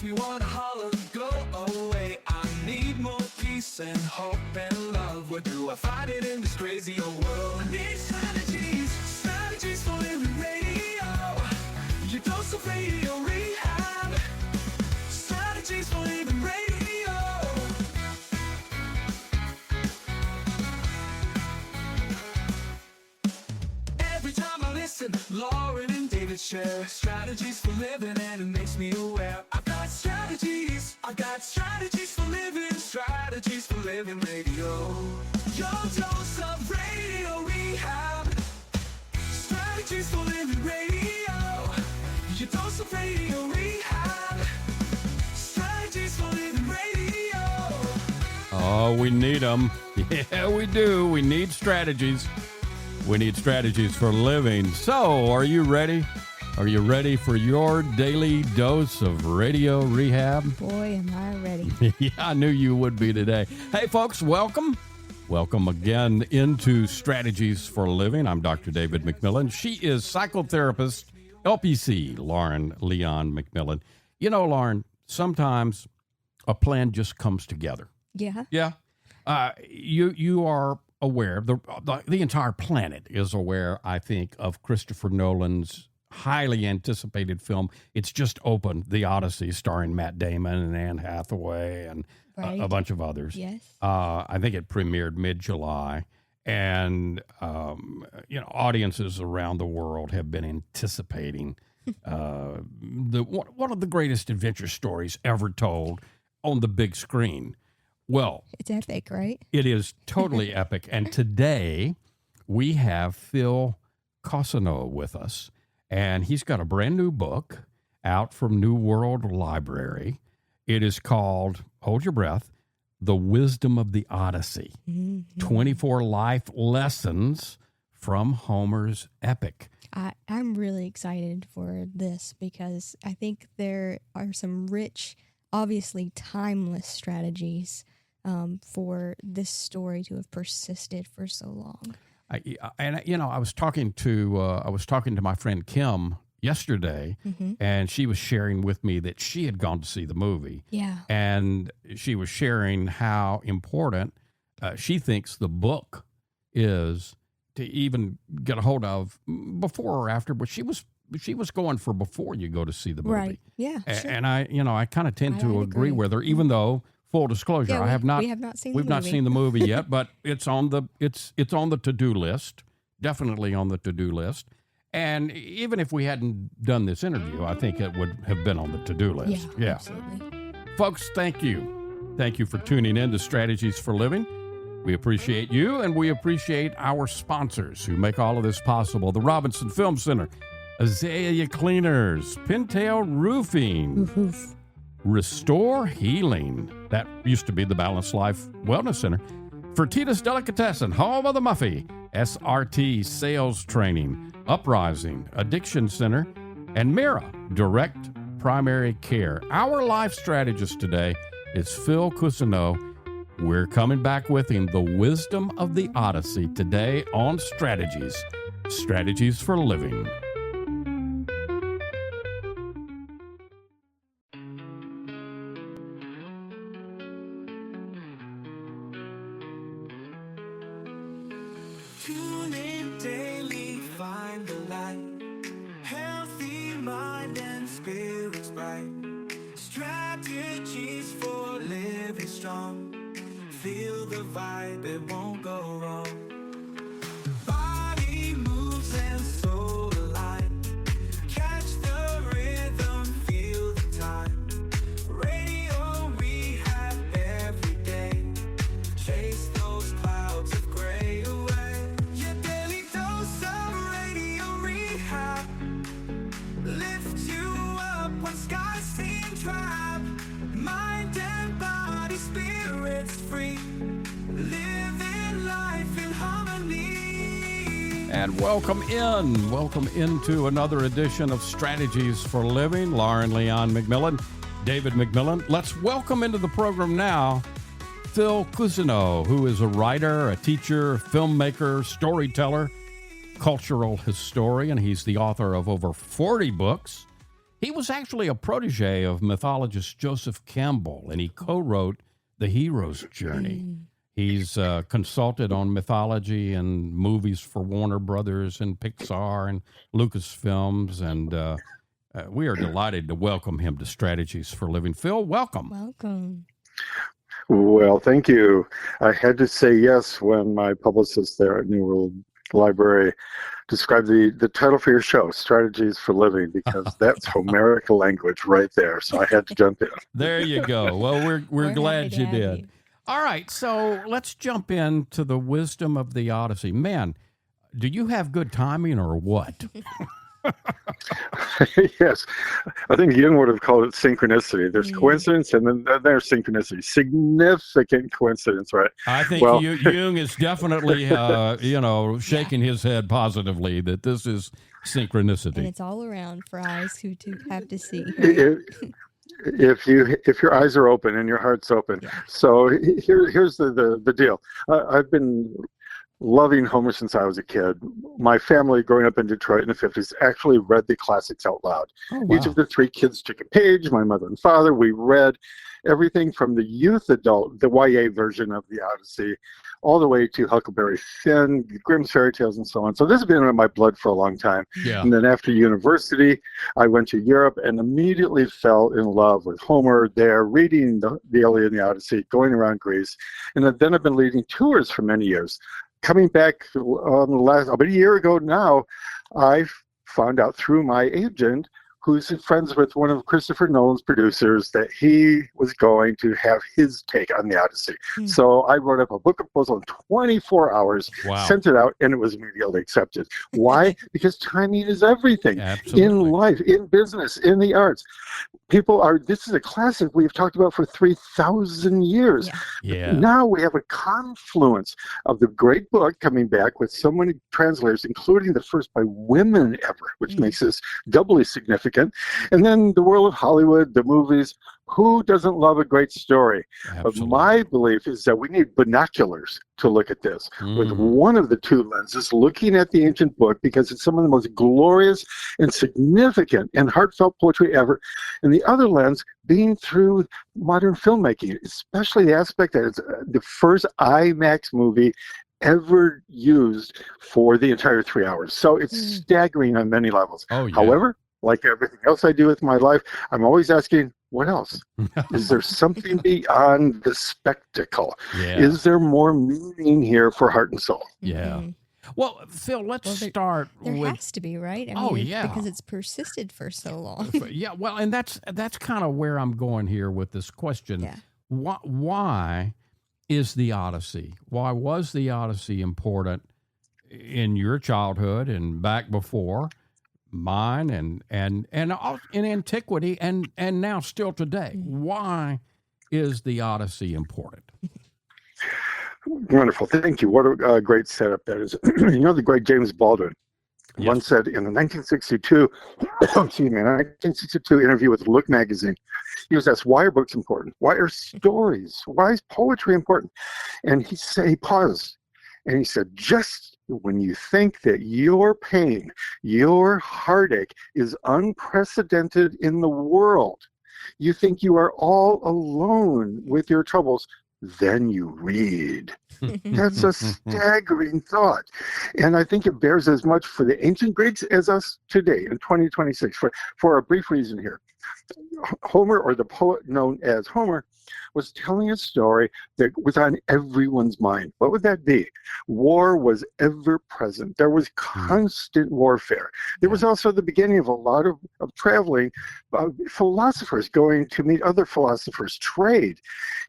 makes me wanna holler, go away. I need more peace and hope and love. Where do I find it in this crazy old world? I need strategies, strategies for living radio. Your dose of radio rehab. Strategies for living radio. Every time I listen, Lauren and David share strategies for living, and it makes me aware. I've got strategies for living, strategies for living radio. Your dose of radio rehab. Strategies for living radio. Your dose of radio rehab. Strategies for living radio. Oh, we need them. Yeah, we do. We need strategies. We need strategies for living. So, are you ready? Are you ready for your daily dose of radio rehab? Boy, am I ready. Yeah, I knew you would be today. Hey, folks, welcome. Welcome again into Strategies for Living. I'm Dr. David McMillian. She is psychotherapist, LPC, Lauren Leon McMillian. You know, Lauren, sometimes a plan just comes together. Yeah. Yeah. You are aware, the entire planet is aware, I think, of Christopher Nolan's highly anticipated film. It's just opened, The Odyssey, starring Matt Damon and Anne Hathaway and a bunch of others. Yes. I think it premiered mid-July. And, audiences around the world have been anticipating one of the greatest adventure stories ever told on the big screen. Well, it's epic, right? It is totally epic. And today we have Phil Cousineau with us, and he's got a brand new book out from New World Library. It is called, hold your breath, The Wisdom of the Odyssey, 24 life lessons from Homer's epic. I'm really excited for this because I think there are some rich, obviously timeless strategies for this story to have persisted for so long. I was talking to my friend Kim yesterday, and she was sharing with me that she had gone to see the movie. Yeah. And she was sharing how important she thinks the book is to even get a hold of before or after, but she was going for before you go to see the movie. Right. Yeah. Sure. And I kind of tend to agree with her, even though, full disclosure, yeah, we have not seen the movie yet, but it's on the to-do list, definitely on the to-do list. And even if we hadn't done this interview, I think it would have been on the to-do list. Yeah. Absolutely. Folks, thank you. Thank you for tuning in to Strategies for Living. We appreciate you, and we appreciate our sponsors who make all of this possible. The Robinson Film Center, Azalea Cleaners, Pintail Roofing, Restore Healing, that used to be the Balanced Life Wellness Center, Fertitas Delicatessen, Home of the Muffy, SRT Sales Training, Uprising, Addiction Center, and Mira, Direct Primary Care. Our life strategist today is Phil Cousineau. We're coming back with him, The Wisdom of the Odyssey, today on Strategies for Living. Tune in daily, find the light. Healthy mind and spirits bright. Strategies for living strong. Feel the vibe, it won't go wrong. Body moves and soul align. Catch the rhythm, feel the time. Radio rehab every day. Chase those clouds of gray away. Your daily dose of radio rehab. Lift you up when skies seem trapped. Mind and body, spirits free. Living life in harmony. And welcome into another edition of Strategies for Living. Lauren Leon McMillian, David McMillian. Let's welcome into the program now Phil Cousineau, who is a writer, a teacher, filmmaker, storyteller, cultural historian. He's the author of over 40 books. He was actually a protege of mythologist Joseph Campbell, and he co-wrote The Hero's Journey. He's consulted on mythology and movies for Warner Brothers and Pixar and Lucasfilms, and we are delighted to welcome him to Strategies for Living. Phil, welcome. Welcome. Well, thank you. I had to say yes when my publicist there at New World Library described the title for your show, Strategies for Living, because that's Homeric language right there. So I had to jump in. There you go. Well, we're glad happy you to have did. you. All right, so let's jump into the wisdom of the Odyssey. Man, do you have good timing or what? Yes, I think Jung would have called it synchronicity. There's coincidence, and then there's synchronicity. Significant coincidence, right? I think Jung is definitely, shaking his head positively that this is synchronicity. And it's all around for eyes who to have to see. If your eyes are open and your heart's open. Yeah. So here's the deal. I've been loving Homer since I was a kid. My family, growing up in Detroit in the 50s, actually read the classics out loud. Oh, wow. Each of the three kids took a page, my mother and father. We read everything from the youth adult, the YA version of the Odyssey, all the way to Huckleberry Finn, Grimm's fairy tales, and so on. So this has been in my blood for a long time. Yeah. And then after university, I went to Europe and immediately fell in love with Homer there, reading the Iliad and the Odyssey, going around Greece. And then I've been leading tours for many years. Coming back about a year ago now, I found out through my agent, who's friends with one of Christopher Nolan's producers, that he was going to have his take on the Odyssey. So I wrote up a book proposal in 24 hours, Wow. sent it out, and it was immediately accepted. Why? Because timing is everything. Absolutely. In life, in business, in the arts. This is a classic we've talked about for 3,000 years. Yeah. Now we have a confluence of the great book coming back with so many translators, including the first by women ever, which makes this doubly significant. And then the world of Hollywood, the movies. Who doesn't love a great story? Absolutely. But my belief is that we need binoculars to look at this, with one of the two lenses looking at the ancient book, because it's some of the most glorious and significant and heartfelt poetry ever, and the other lens being through modern filmmaking, especially the aspect that it's the first IMAX movie ever used for the entire 3 hours. So it's staggering on many levels. Oh, yeah. However, like everything else I do with my life, I'm always asking, what else? Is there something beyond the spectacle? Yeah. Is there more meaning here for heart and soul? Yeah. Well, Phil, let's start There with. has to be, right? I Oh, mean, yeah. because it's persisted for so long. Yeah, well, and that's kind of where I'm going here with this question. Yeah. Why is the Odyssey? Why was the Odyssey important in your childhood and back before mine and in antiquity and now still today? Why is the Odyssey important? Wonderful. Thank you. What a great setup that is. The great James Baldwin once said in the 1962, excuse me, 1962 interview with Look magazine, he was asked, why are books important? Why are stories? Why is poetry important? And he paused and he said, just when you think that your pain, your heartache is unprecedented in the world, you think you are all alone with your troubles, then you read. That's a staggering thought. And I think it bears as much for the ancient Greeks as us today in 2026, for a brief reason here. Homer, or the poet known as Homer, was telling a story that was on everyone's mind. What would that be? War was ever present. There was constant warfare. There was also the beginning of a lot of traveling, philosophers going to meet other philosophers, trade.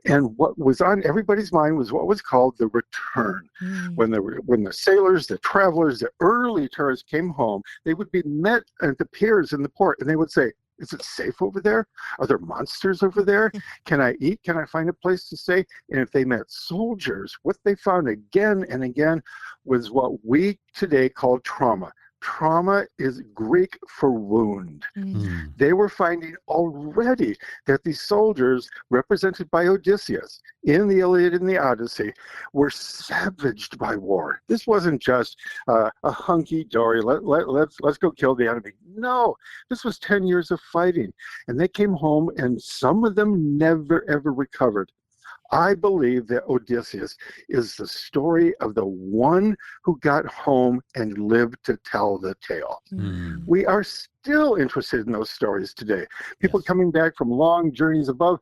And what was on everybody's mind was what was called the return. When the sailors, the travelers, the early tourists came home, they would be met at the piers in the port, and they would say, is it safe over there? Are there monsters over there? Can I eat? Can I find a place to stay? And if they met soldiers, what they found again and again was what we today call trauma. trauma is Greek for wound. Mm. They were finding already that these soldiers, represented by Odysseus in the Iliad and the Odyssey, were savaged by war. This wasn't just a hunky-dory, let's go kill the enemy. No, this was 10 years of fighting. And they came home, and some of them never, ever recovered. I believe that Odysseus is the story of the one who got home and lived to tell the tale. Mm. We are still interested in those stories today. People Yes. coming back from long journeys above,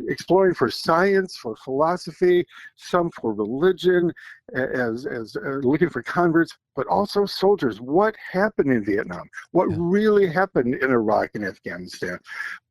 exploring for science, for philosophy, some for religion, as looking for converts, but also soldiers. What happened in Vietnam? What really happened in Iraq and Afghanistan?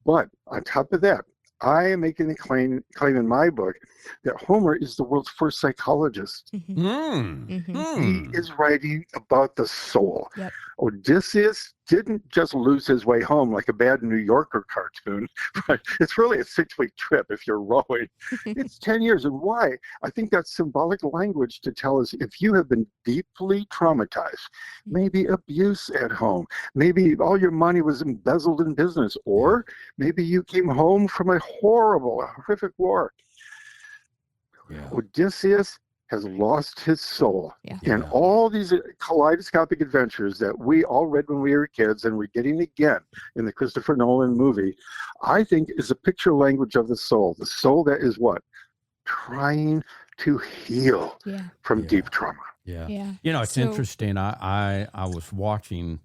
But on top of that, I am making the claim in my book that Homer is the world's first psychologist. Mm. Mm-hmm. He is writing about the soul. Yep. Odysseus didn't just lose his way home like a bad New Yorker cartoon, but it's really a 6-week trip if you're rowing. It's 10 years. And why? I think that's symbolic language to tell us if you have been deeply traumatized, maybe abuse at home, maybe all your money was embezzled in business, or maybe you came home from a horrific war. Yeah. Odysseus has lost his soul. Yeah. And all these kaleidoscopic adventures that we all read when we were kids and we're getting again in the Christopher Nolan movie, I think is a picture language of the soul. The soul that is what? Trying to heal from deep trauma. Yeah. Yeah. You know, it's interesting. I was watching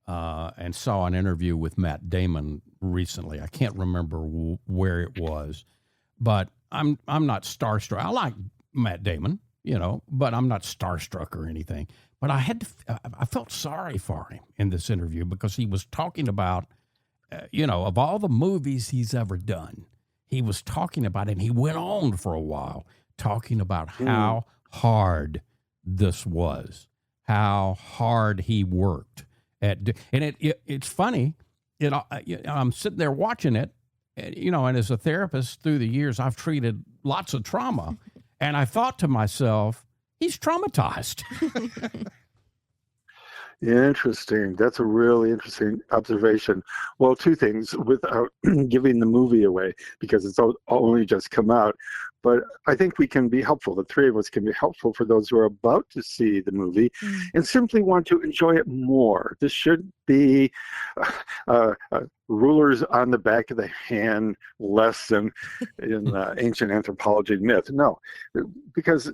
and saw an interview with Matt Damon recently. I can't remember where it was, but I'm not starstruck. I like Matt Damon, you know, but I'm not starstruck or anything. But I felt sorry for him in this interview because he was talking about, you know, of all the movies he's ever done, he was talking about it, and he went on for a while talking about how hard this was, how hard he worked at, and it's funny, I'm sitting there watching it, you know, and as a therapist through the years, I've treated lots of trauma. And I thought to myself, he's traumatized. Interesting. That's a really interesting observation. Well, two things without giving the movie away, because it's only just come out. But I think we can be helpful. The three of us can be helpful for those who are about to see the movie and simply want to enjoy it more. This should be rulers on the back of the hand lesson in ancient anthropology myth. No, because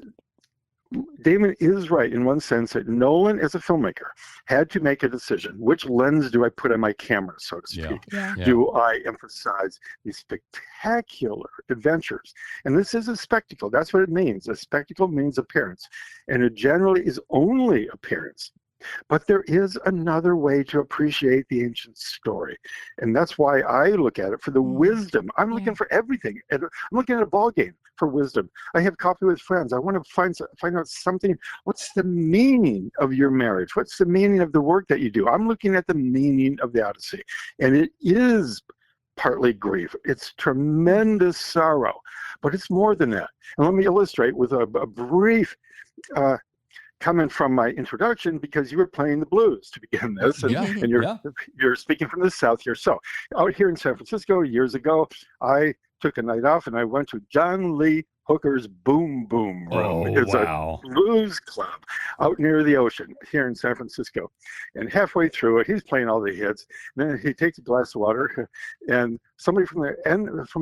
Damon is right in one sense that Nolan, as a filmmaker, had to make a decision. Which lens do I put on my camera, so to speak? Yeah. Do I emphasize these spectacular adventures? And this is a spectacle. That's what it means. A spectacle means appearance. And it generally is only appearance. But there is another way to appreciate the ancient story. And that's why I look at it for the wisdom. I'm looking for everything. I'm looking at a ball game for wisdom. I have coffee with friends. I want to find out something. What's the meaning of your marriage? What's the meaning of the work that you do? I'm looking at the meaning of the Odyssey. And it is partly grief. It's tremendous sorrow. But it's more than that. And let me illustrate with a brief comment from my introduction, because you were playing the blues to begin this, and you're speaking from the South here. So out here in San Francisco years ago, I took a night off and I went to John Lee Hooker's Boom Boom Room. It's a blues club out near the ocean here in San Francisco. And halfway through it, he's playing all the hits. And then he takes a glass of water, and somebody from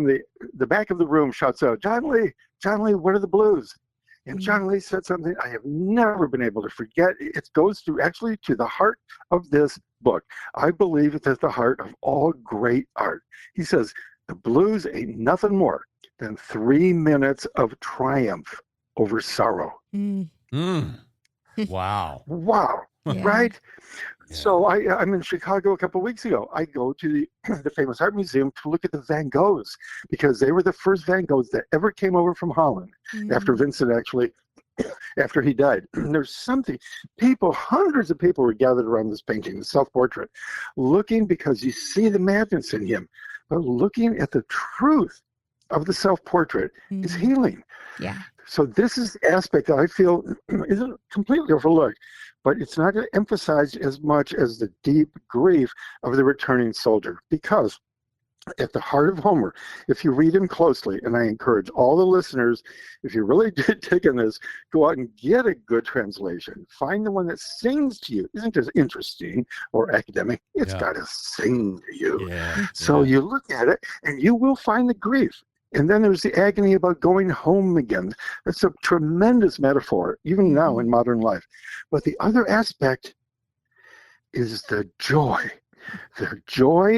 the back of the room shouts out, John Lee, what are the blues? And John Lee said something I have never been able to forget. It goes to the heart of this book. I believe it's at the heart of all great art. He says, the blues ain't nothing more than 3 minutes of triumph over sorrow. Wow. Wow. Yeah. Right? Yeah. So I'm in Chicago a couple of weeks ago. I go to the famous art museum to look at the Van Goghs, because they were the first Van Goghs that ever came over from Holland after Vincent after he died. There's something, hundreds of people were gathered around this painting, the self-portrait, looking, because you see the madness in him, but looking at the truth of the self-portrait is healing. Yeah. So this is the aspect that I feel isn't completely overlooked, but it's not emphasized as much as the deep grief of the returning soldier. Because at the heart of Homer, if you read him closely, and I encourage all the listeners, if you really did dig in this, go out and get a good translation. Find the one that sings to you. Isn't just interesting or academic. It's got to sing to you. So you look at it, and you will find the grief. And then there's the agony about going home again. That's a tremendous metaphor, even now in modern life. But the other aspect is the joy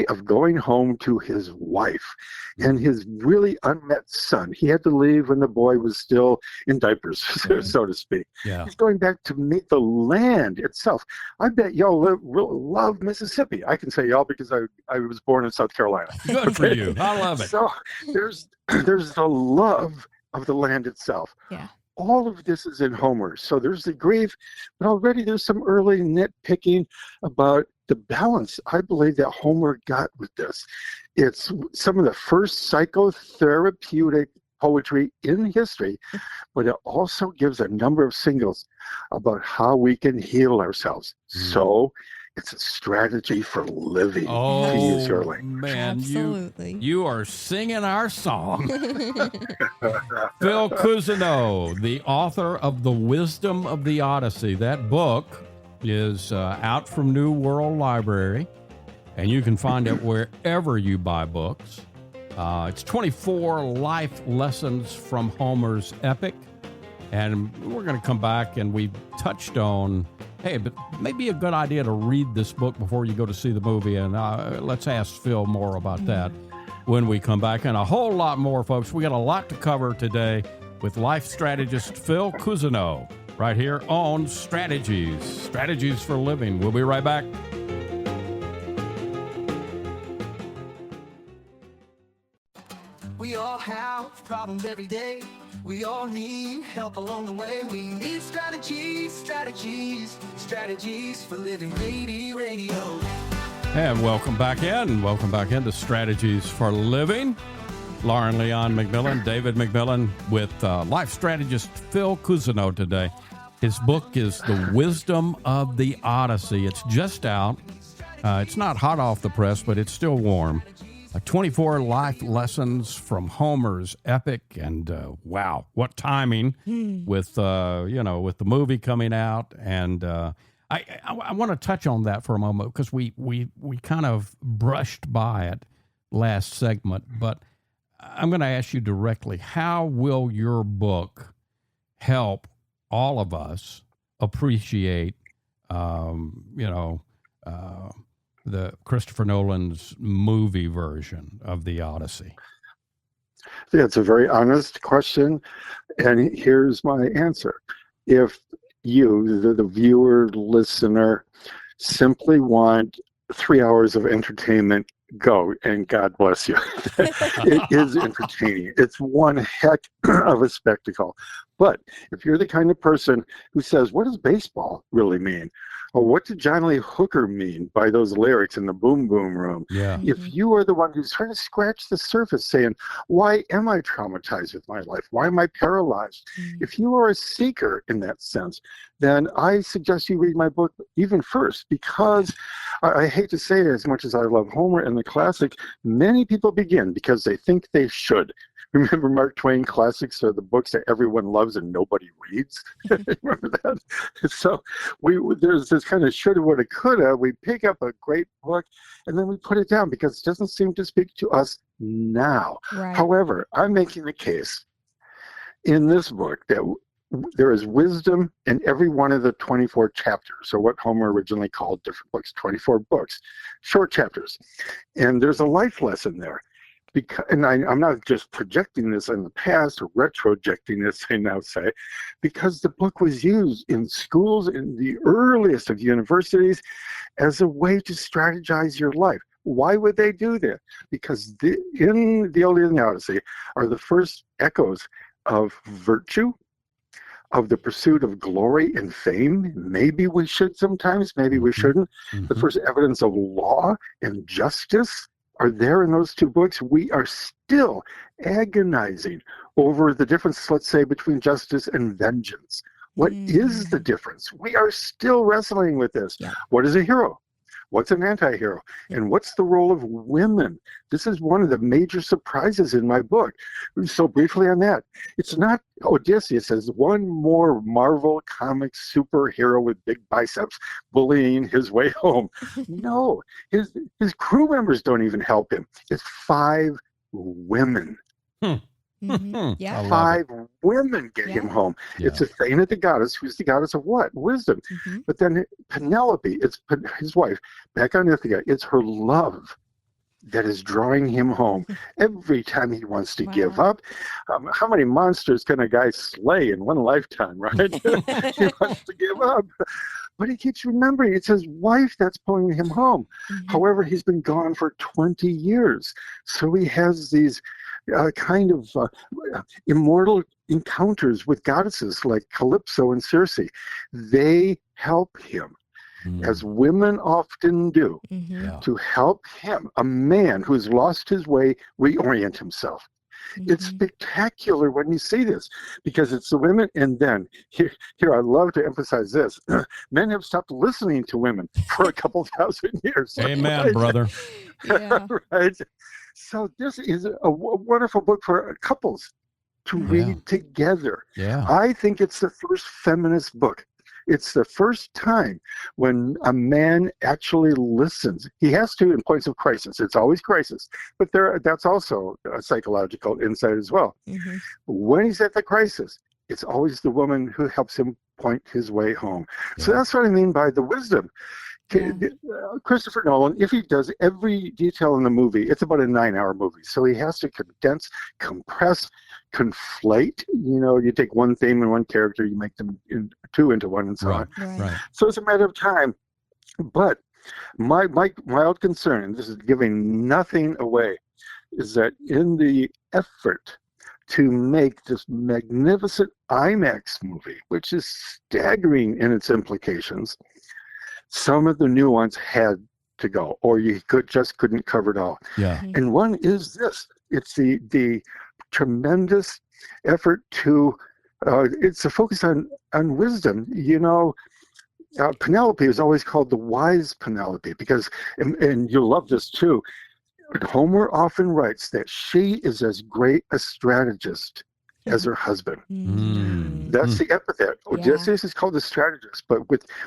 of going home to his wife and his really unmet son. He had to leave when the boy was still in diapers, so to speak. He's going back to meet the land itself. I bet y'all love Mississippi. I can say y'all because I was born in South Carolina. Good for you. I love it. So there's the love of the land itself. Yeah. All of this is in Homer. So there's the grief, but already there's some early nitpicking about the balance I believe that Homer got with this. It's some of the first psychotherapeutic poetry in history, but it also gives a number of singles about how we can heal ourselves. So it's a strategy for living, to use your language. Man, Absolutely. you are singing our song. Phil Cousineau, the author of The Wisdom of the Odyssey. That book is out from New World Library, and you can find it wherever you buy books. It's 24 life lessons from Homer's epic, and we're going to come back, and we touched on, hey, but maybe a good idea to read this book before you go to see the movie, and let's ask Phil more about that when we come back, and a whole lot more, folks. We got a lot to cover today with life strategist Phil Cousineau, right here on Strategies for Living. We'll be right back. We all have problems every day. We all need help along the way. We need strategies for living. Radio. And welcome back in. Welcome back into Strategies for Living. Lauren Leon McMillian, David McMillian with life strategist Phil Cousineau today. His book is The Wisdom of the Odyssey. It's just out. It's not hot off the press, but it's still warm. 24 life lessons from Homer's epic, and wow, what timing with with the movie coming out. And I want to touch on that for a moment because we kind of brushed by it last segment, but I'm going to ask you directly: how will your book help all of us appreciate, the Christopher Nolan's movie version of the Odyssey? Yeah, it's a very honest question, and here's my answer. If you, the viewer, listener, simply want 3 hours of entertainment, go, and God bless you. It is entertaining. It's one heck of a spectacle. But if you're the kind of person who says, what does baseball really mean? Or what did John Lee Hooker mean by those lyrics in the Boom Boom Room? Yeah. If you are the one who's trying to scratch the surface saying, why am I traumatized with my life? Why am I paralyzed? If you are a seeker in that sense, then I suggest you read my book even first, because I hate to say it, as much as I love Homer and the classic, many people begin because they think they should. Remember Mark Twain, classics are the books that everyone loves and nobody reads? Remember that? So there's this kind of shoulda, woulda, coulda. We pick up a great book and then we put it down because it doesn't seem to speak to us now. Right. However, I'm making the case in this book that there is wisdom in every one of the 24 chapters, or what Homer originally called different books, 24 books, short chapters. And there's a life lesson there. And I'm not just projecting this in the past or retrojecting this, I now say, because the book was used in schools in the earliest of universities as a way to strategize your life. Why would they do that? Because in the Iliad and the Odyssey are the first echoes of virtue, of the pursuit of glory and fame. Maybe we should sometimes, maybe we shouldn't. The first evidence of law and justice, are there in those two books, we are still agonizing over the difference, let's say, between justice and vengeance. What is the difference? We are still wrestling with this. Yeah. What is a hero? What's an anti-hero? And what's the role of women? This is one of the major surprises in my book. So briefly on that, it's not Odysseus as one more Marvel Comics superhero with big biceps bullying his way home. No, his crew members don't even help him. It's 5 women. Yeah. 5 women get him home. Yeah. It's Athena, the goddess, who's the goddess of what? Wisdom. But then Penelope, it's his wife, back on Ithaca, it's her love that is drawing him home every time he wants to give up. How many monsters can a guy slay in one lifetime, right? He wants to give up. But he keeps remembering it's his wife that's pulling him home. However, he's been gone for 20 years. So he has these kind of immortal encounters with goddesses like Calypso and Circe. They help him, as women often do, to help him, a man who's lost his way, reorient himself. It's spectacular when you see this, because it's the women, and then here I love to emphasize this: men have stopped listening to women for a couple thousand years. Amen, right? brother. Right. So this is a wonderful book for couples to read together. Yeah. I think it's the first feminist book. It's the first time when a man actually listens. He has to in points of crisis. It's always crisis, but that's also a psychological insight as well. When he's at the crisis, it's always the woman who helps him point his way home. So that's what I mean by the wisdom. Christopher Nolan, if he does every detail in the movie, it's about a 9-hour movie. So he has to condense, compress, conflate. You know, you take one theme and one character, you make them two into one, and so on. Right. So it's a matter of time. But my mild concern, and this is giving nothing away, is that in the effort to make this magnificent IMAX movie, which is staggering in its implications, some of the nuance had to go, or you couldn't cover it all. Yeah. And one is this: it's the tremendous effort to it's a focus on wisdom. You know, Penelope is always called the wise Penelope because, and you'll love this too, Homer often writes that she is as great a strategist as her husband. That's the epithet. Odysseus is called the strategist, but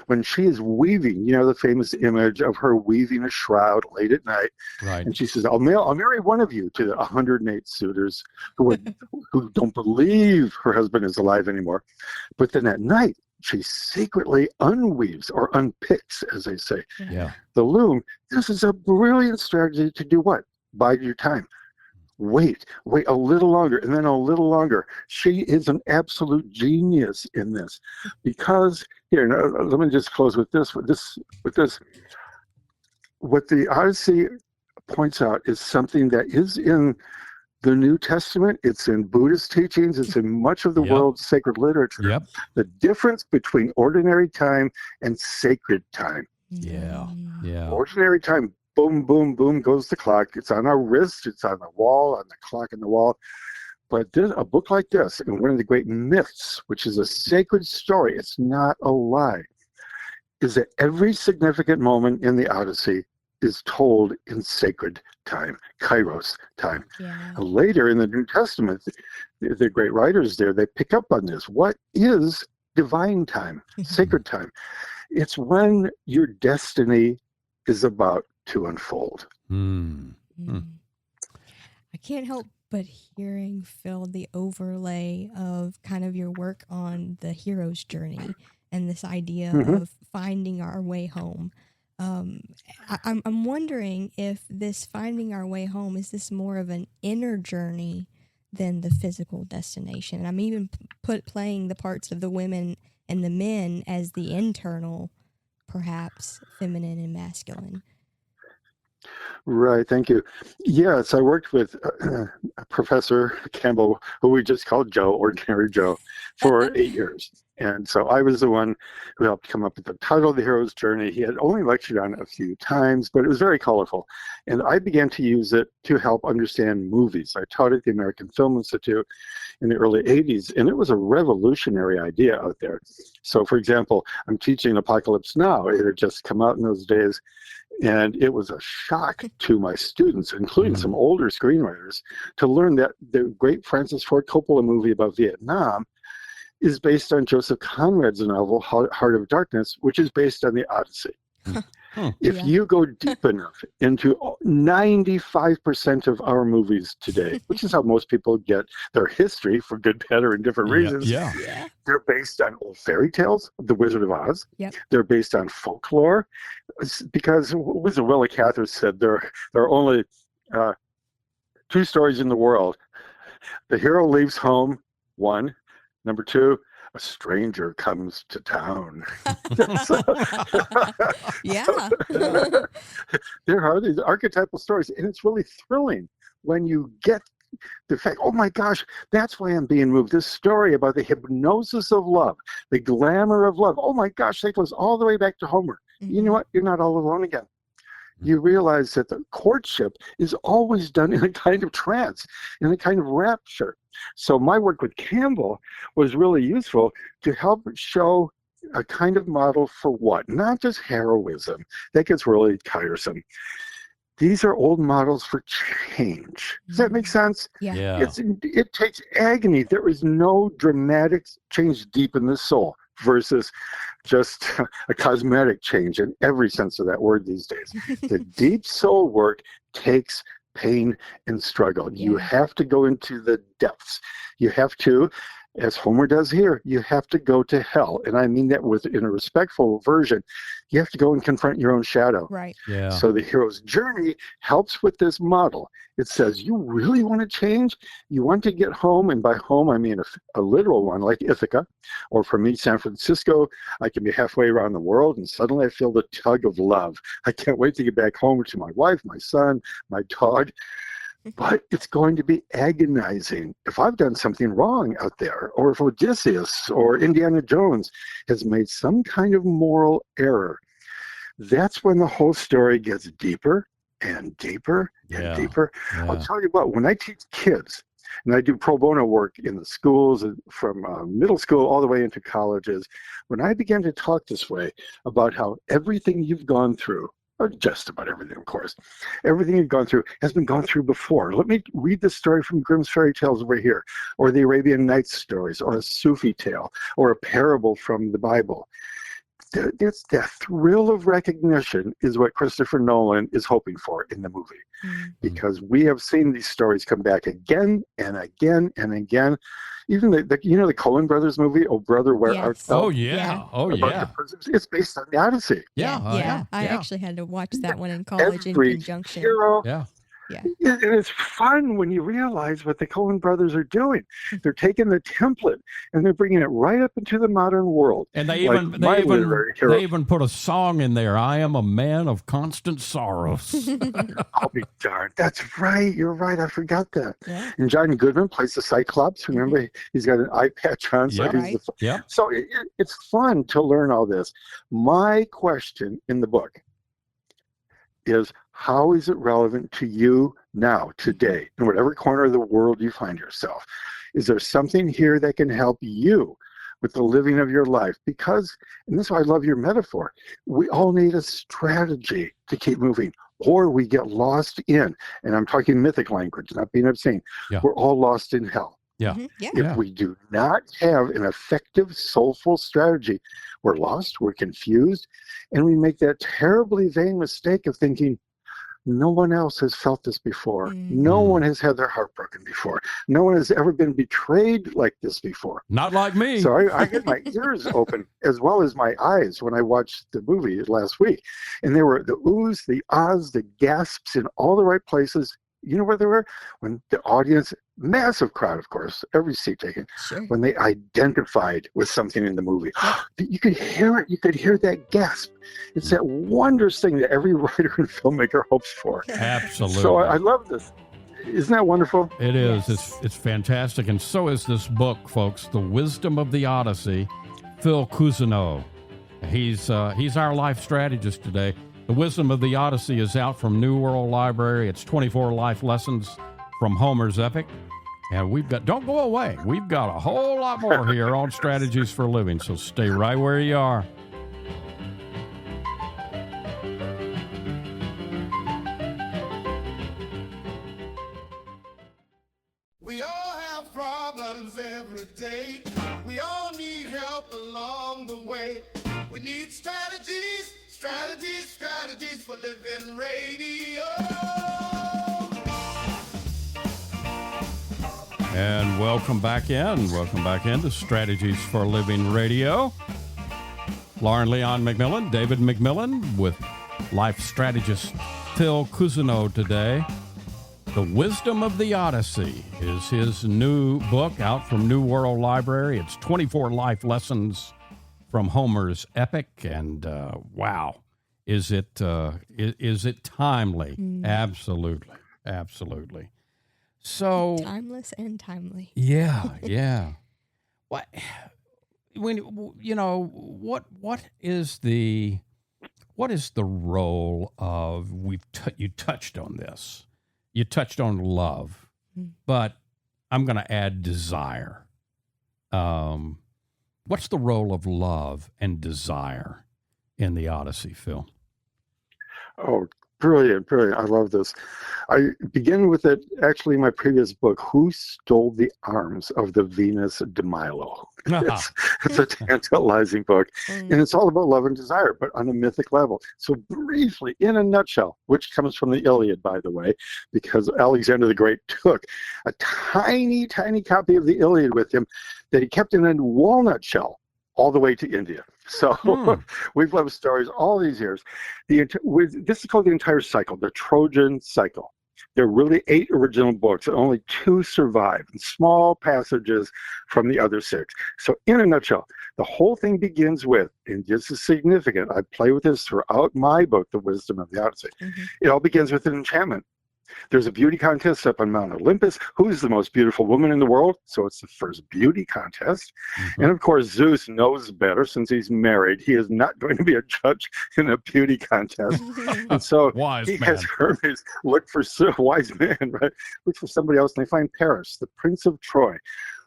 when she is weaving, you know, the famous image of her weaving a shroud late at night, and she says, I'll marry one of you to the 108 suitors who don't believe her husband is alive anymore. But then at night, she secretly unweaves or unpicks, as they say, the loom. This is a brilliant strategy to do what? Bide your time. Wait a little longer, and then a little longer. She is an absolute genius in this, because here. Now, let me just close with this. What the Odyssey points out is something that is in the New Testament. It's in Buddhist teachings. It's in much of the world's sacred literature. The difference between ordinary time and sacred time. Ordinary time. Boom, boom, boom goes the clock. It's on our wrist. It's on the wall, on the clock in the wall. But a book like this, and one of the great myths, which is a sacred story, it's not a lie, is that every significant moment in the Odyssey is told in sacred time, kairos time. Later in the New Testament, the great writers there, they pick up on this. What is divine time, sacred time? It's when your destiny is about to unfold. I can't help but hearing, Phil, the overlay of kind of your work on the hero's journey and this idea of finding our way home. I'm wondering if this finding our way home, is this more of an inner journey than the physical destination? And I'm even playing the parts of the women and the men as the internal, perhaps feminine and masculine. Right, thank you. Yes, I worked with Professor Campbell, who we just called Joe, Ordinary Joe, for 8 years. And so I was the one who helped come up with the title of the hero's journey. He had only lectured on it a few times, but it was very colorful. And I began to use it to help understand movies. I taught at the American Film Institute in the early 80s, and it was a revolutionary idea out there. So, for example, I'm teaching Apocalypse Now. It had just come out in those days, and it was a shock to my students, including some older screenwriters, to learn that the great Francis Ford Coppola movie about Vietnam is based on Joseph Conrad's novel, Heart of Darkness, which is based on the Odyssey. If you go deep enough into 95% of our movies today, which is how most people get their history for good, bad, or indifferent reasons, they're based on old fairy tales, The Wizard of Oz. They're based on folklore, because Wizard Willa Cather said there are only 2 stories in the world. The hero leaves home, 1. Number 2, a stranger comes to town. There are these archetypal stories, and it's really thrilling when you get the fact, oh my gosh, that's why I'm being moved. This story about the hypnosis of love, the glamour of love. Oh my gosh, that goes all the way back to Homer. You know what? You're not all alone again. You realize that the courtship is always done in a kind of trance, in a kind of rapture. So my work with Campbell was really useful to help show a kind of model for what? Not just heroism. That gets really tiresome. These are old models for change. Does that make sense? It takes agony. There is no dramatic change deep in the soul versus just a cosmetic change in every sense of that word these days. The deep soul work takes pain and struggle. You have to go into the depths. You have to, as Homer does here, you have to go to hell. And I mean that in a respectful version. You have to go and confront your own shadow. So the hero's journey helps with this model. It says, you really want to change? You want to get home, and by home I mean a literal one, like Ithaca, or for me, San Francisco. I can be halfway around the world, and suddenly I feel the tug of love. I can't wait to get back home to my wife, my son, my dog. But it's going to be agonizing if I've done something wrong out there, or if Odysseus or Indiana Jones has made some kind of moral error. That's when the whole story gets deeper and deeper and deeper. I'll tell you what, when I teach kids, and I do pro bono work in the schools from middle school all the way into colleges, when I began to talk this way about how everything you've gone through, or just about everything, of course, everything you've gone through has been gone through before. Let me read the story from Grimm's fairy tales over here, or the Arabian Nights stories, or a Sufi tale, or a parable from the Bible. It's the thrill of recognition is what Christopher Nolan is hoping for in the movie, because we have seen these stories come back again and again and again. Even the Coen Brothers movie, Oh Brother, Where Art Thou? It's based on the Odyssey. I actually had to watch that one in college in conjunction. Hero, and it's fun when you realize what the Coen Brothers are doing. They're taking the template and they're bringing it right up into the modern world. And they even put a song in there. I am a man of constant sorrows. I'll be darned. That's right. You're right. I forgot that. And John Goodman plays the Cyclops. Remember, he's got an eye patch on. So So it's fun to learn all this. My question in the book is, how is it relevant to you now, today, in whatever corner of the world you find yourself? Is there something here that can help you with the living of your life? Because, and this is why I love your metaphor, we all need a strategy to keep moving, or we get lost in, and I'm talking mythic language, not being obscene, we're all lost in hell. If we do not have an effective, soulful strategy, we're lost, we're confused, and we make that terribly vain mistake of thinking, no one else has felt this before. No one has had their heart broken before. No one has ever been betrayed like this before. Not like me. So I had my ears open as well as my eyes when I watched the movie last week. And there were the oohs, the ahs, the gasps in all the right places. You know where they were? When the audience, massive crowd, of course, every seat taken, when they identified with something in the movie. You could hear it. You could hear that gasp. It's that wondrous thing that every writer and filmmaker hopes for. Absolutely. So I love this. Isn't that wonderful? It is. It's fantastic. And so is this book, folks, The Wisdom of the Odyssey. Phil Cousineau. He's our life strategist today. The Wisdom of the Odyssey is out from New World Library. It's 24 life lessons from Homer's epic. And don't go away. We've got a whole lot more here on Strategies for Living. So stay right where you are. We all have problems every day. We all need help along the way. We need strategies, strategies, strategies for living radio. And welcome back in. Welcome back into Strategies for Living Radio. Lauren McMillian, David McMillian with life strategist Phil Cousineau today. The Wisdom of the Odyssey is his new book out from New World Library. It's 24 life lessons from Homer's epic. And wow, is it timely? Absolutely. Absolutely. So timeless and timely. Yeah. What is the role of you touched on this. You touched on love, but I'm going to add desire. What's the role of love and desire in the Odyssey, Phil? Oh, brilliant. I love this. I begin with it actually in my previous book, Who Stole the Arms of the Venus de Milo? It's a tantalizing book, and it's all about love and desire, but on a mythic level. So briefly, in a nutshell, which comes from the Iliad, by the way, because Alexander the Great took a tiny, tiny copy of the Iliad with him that he kept in a walnut shell all the way to India. So we've loved stories all these years. This is called the entire cycle, the Trojan cycle. There are really 8 original books, and only 2 survive, and small passages from the other 6. So in a nutshell, the whole thing begins with, and this is significant, I play with this throughout my book, The Wisdom of the Odyssey. It all begins with an enchantment. There's a beauty contest up on Mount Olympus. Who's the most beautiful woman in the world? So it's the first beauty contest. And of course, Zeus knows better since he's married. He is not going to be a judge in a beauty contest. And so has Hermes look for wise man, right? Look for somebody else, and they find Paris, the Prince of Troy,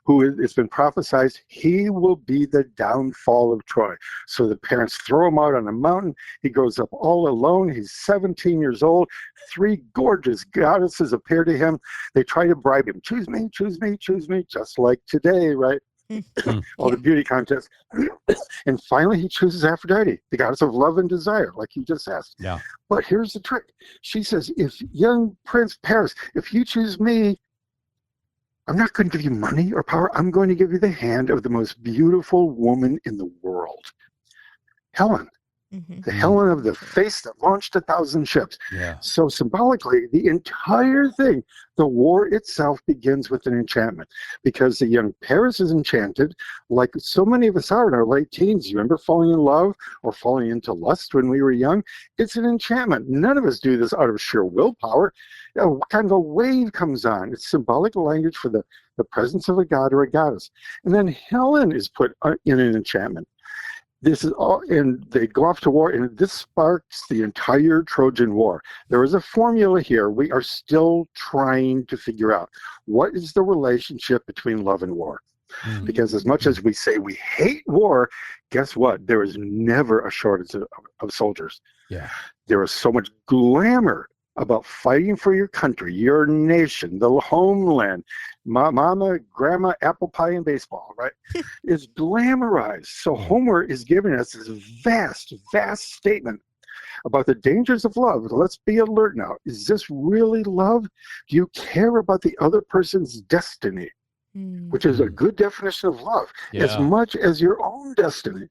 who it's been prophesied he will be the downfall of Troy. So the parents throw him out on a mountain. He grows up all alone. He's 17 years old. 3 gorgeous goddesses appear to him. They try to bribe him. Choose me, choose me, choose me, just like today, right? All the beauty contests. And finally he chooses Aphrodite, the goddess of love and desire, like you just asked. Yeah. But here's the trick. She says, if young Prince Paris, if you choose me, I'm not going to give you money or power. I'm going to give you the hand of the most beautiful woman in the world, Helen. The Helen of the face that launched 1,000 ships. Yeah. So symbolically, the entire thing, the war itself begins with an enchantment, because the young Paris is enchanted, like so many of us are in our late teens. You remember falling in love or falling into lust when we were young? It's an enchantment. None of us do this out of sheer willpower. Kind of a wave comes on. It's symbolic language for the presence of a god or a goddess. And then Helen is put in an enchantment. This is all, and they go off to war, and this sparks the entire Trojan War. There is a formula here we are still trying to figure out. What is the relationship between love and war? Because as much as we say we hate war, guess what? There is never a shortage of soldiers. Yeah. There is so much glamour about fighting for your country, your nation, the homeland, mama, grandma, apple pie, and baseball, right? It's glamorized. So Homer is giving us this vast, vast statement about the dangers of love. Let's be alert now. Is this really love? Do you care about the other person's destiny? Which is a good definition of love, as much as your own destiny.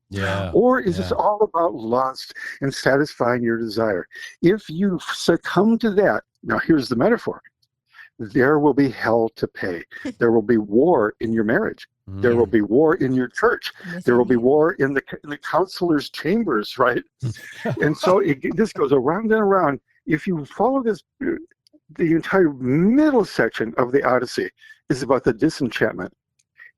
Or is this all about lust and satisfying your desire? If you succumb to that, now here's the metaphor. There will be hell to pay. There will be war in your marriage. There will be war in your church. There will be war in the counselor's chambers, right? And so this goes around and around. If you follow this, the entire middle section of the Odyssey is about the disenchantment.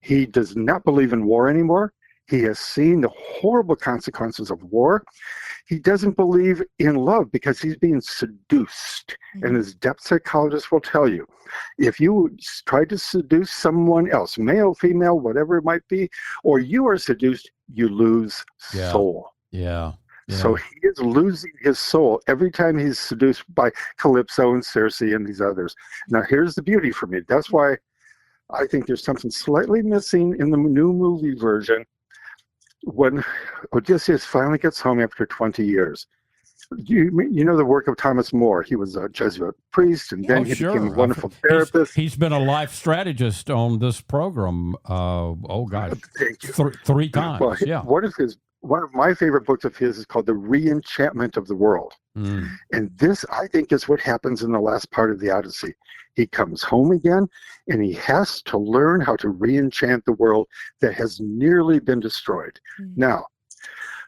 He does not believe in war anymore. He has seen the horrible consequences of war. He doesn't believe in love because he's being seduced. And as depth psychologists will tell you, if you try to seduce someone else, male, female, whatever it might be, or you are seduced, you lose soul. Yeah. So he is losing his soul every time he's seduced by Calypso and Circe and these others. Now, here's the beauty for me. That's why I think there's something slightly missing in the new movie version. When Odysseus finally gets home after 20 years, you know the work of Thomas More. He was a Jesuit priest, and then he became a wonderful therapist. He's been a life strategist on this program. Thank you. Three times. Well, one of my favorite books of his is called The Re-Enchantment of the World. And this, I think, is what happens in the last part of the Odyssey. He comes home again, and he has to learn how to re-enchant the world that has nearly been destroyed. Now,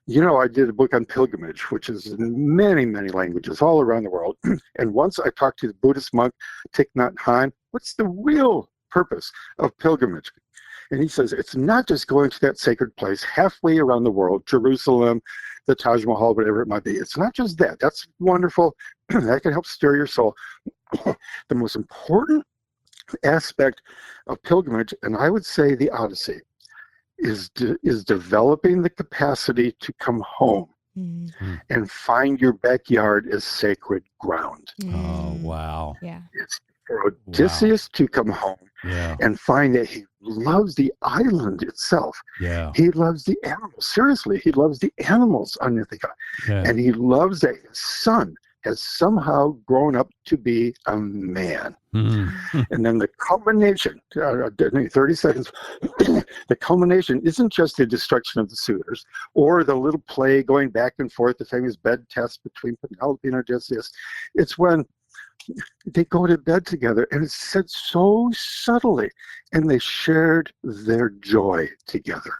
I did a book on pilgrimage, which is in many, many languages all around the world. And once I talked to the Buddhist monk, Thich Nhat Hanh, what's the real purpose of pilgrimage? And he says, it's not just going to that sacred place halfway around the world, Jerusalem, the Taj Mahal, whatever it might be. It's not just that. That's wonderful. That can help stir your soul. The most important aspect of pilgrimage, and I would say the Odyssey, is developing the capacity to come home and find your backyard as sacred ground. Oh, wow. Yeah. It's for Odysseus to come home and find that he loves the island itself. Yeah. He loves the animals. Seriously, he loves the animals on Ithaca. Yeah. And he loves that his son has somehow grown up to be a man. And then the culmination, 30 seconds, the culmination isn't just the destruction of the suitors or the little play going back and forth, the famous bed test between Penelope and Odysseus. It's when they go to bed together, and it's said so subtly, and they shared their joy together.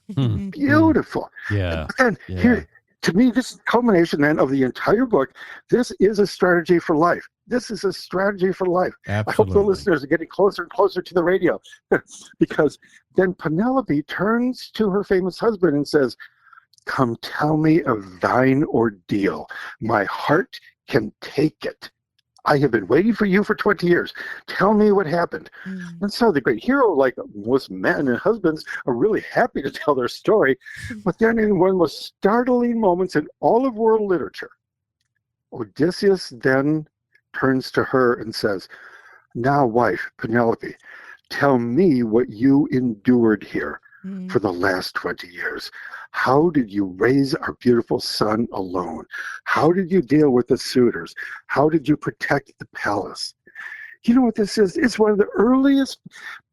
Beautiful. Yeah. And here, to me, this is the culmination then of the entire book. This is a strategy for life. This is a strategy for life. Absolutely. I hope the listeners are getting closer and closer to the radio, because then Penelope turns to her famous husband and says, "Come tell me of thine ordeal. My heart can take it. I have been waiting for you for 20 years. Tell me what happened." And so the great hero, like most men and husbands, are really happy to tell their story. But then in one of the most startling moments in all of world literature, Odysseus then turns to her and says, "Now, wife, Penelope, tell me what you endured here for the last 20 years. How did you raise our beautiful son alone? How did you deal with the suitors? How did you protect the palace?" You know what this is? It's one of the earliest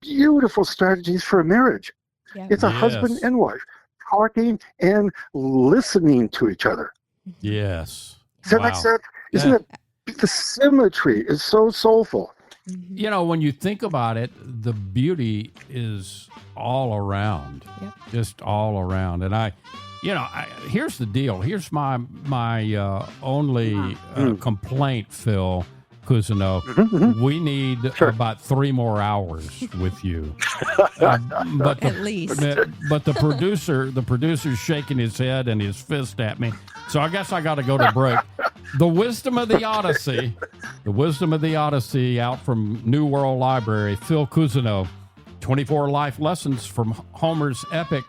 beautiful strategies for a marriage. Yeah. It's a husband and wife talking and listening to each other. Yes. Does that make sense? Isn't it? The symmetry is so soulful. You know, when you think about it, the beauty is all around, just all around. And here's the deal. Here's my only complaint, Phil Cousineau. We need about 3 more hours with you. At least. But the producer's shaking his head and his fist at me. So I guess I got to go to break. The Wisdom of the Odyssey, out from New World Library. Phil Cousineau, 24 life lessons from Homer's epic.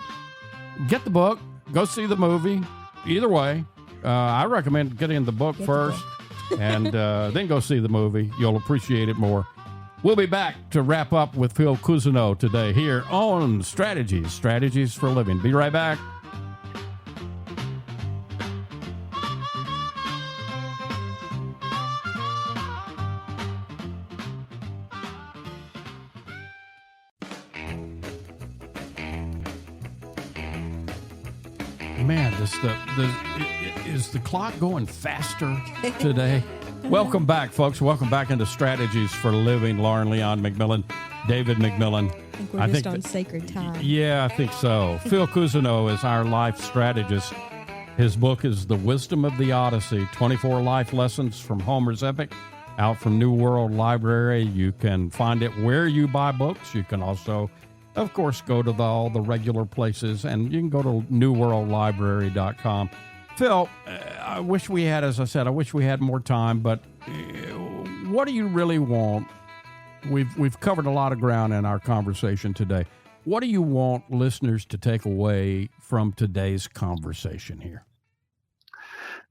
Get the book. Go see the movie. Either way, I recommend getting the book first and then go see the movie. You'll appreciate it more. We'll be back to wrap up with Phil Cousineau today here on Strategies for Living. Be right back. Man, is the clock going faster today? Welcome back, folks. Welcome back into Strategies for Living. Lauren Leon McMillian, David McMillian. I think we're on sacred time. Yeah, I think so. Phil Cousineau is our life strategist. His book is The Wisdom of the Odyssey, 24 life lessons from Homer's epic, out from New World Library. You can find it where you buy books. You can also of course, go to all the regular places, and you can go to newworldlibrary.com. Phil, I wish we had, as I said, I wish we had more time, but what do you really want? We've covered a lot of ground in our conversation today. What do you want listeners to take away from today's conversation here?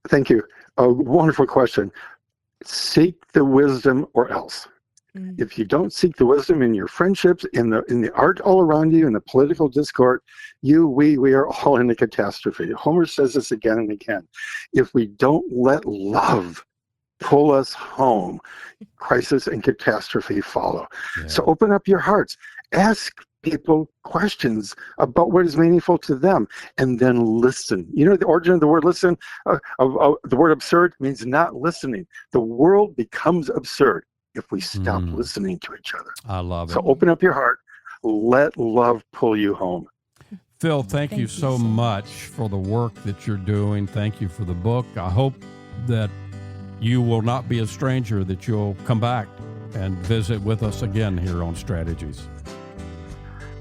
Thank you. A wonderful question. Seek the wisdom or else. If you don't seek the wisdom in your friendships, in the art all around you, in the political discord, we are all in a catastrophe. Homer says this again and again. If we don't let love pull us home, crisis and catastrophe follow. Yeah. So open up your hearts. Ask people questions about what is meaningful to them, and then listen. You know, the origin of the word listen, the word absurd means not listening. The world becomes absurd if we stop listening to each other. I love it. So open up your heart. Let love pull you home. Phil, thank you so much for the work that you're doing. Thank you for the book. I hope that you will not be a stranger, that you'll come back and visit with us again here on Strategies.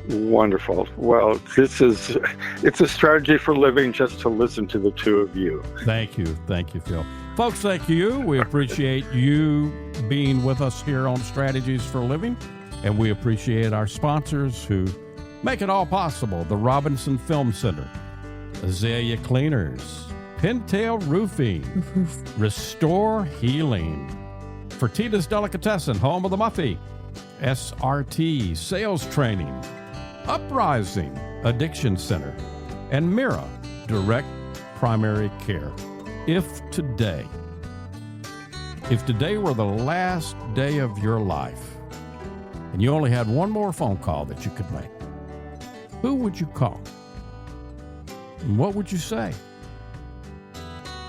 Wonderful. Well, it's a strategy for living just to listen to the two of you. Thank you. Thank you, Phil. Folks, thank you. We appreciate you being with us here on Strategies for Living, and we appreciate our sponsors who make it all possible. The Robinson Film Center, Azalea Cleaners, Pintail Roofing, Restore Healing, Fertitta's Delicatessen, home of the Muffy, SRT Sales Training, Uprising Addiction Center, and Mira Direct Primary Care. If today were the last day of your life and you only had one more phone call that you could make, who would you call? And what would you say?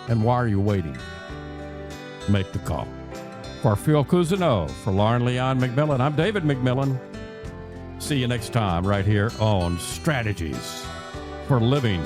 And why are you waiting? Make the call. For Phil Cousineau, for Lauren McMillian, I'm David McMillian. See you next time right here on Strategies for Living.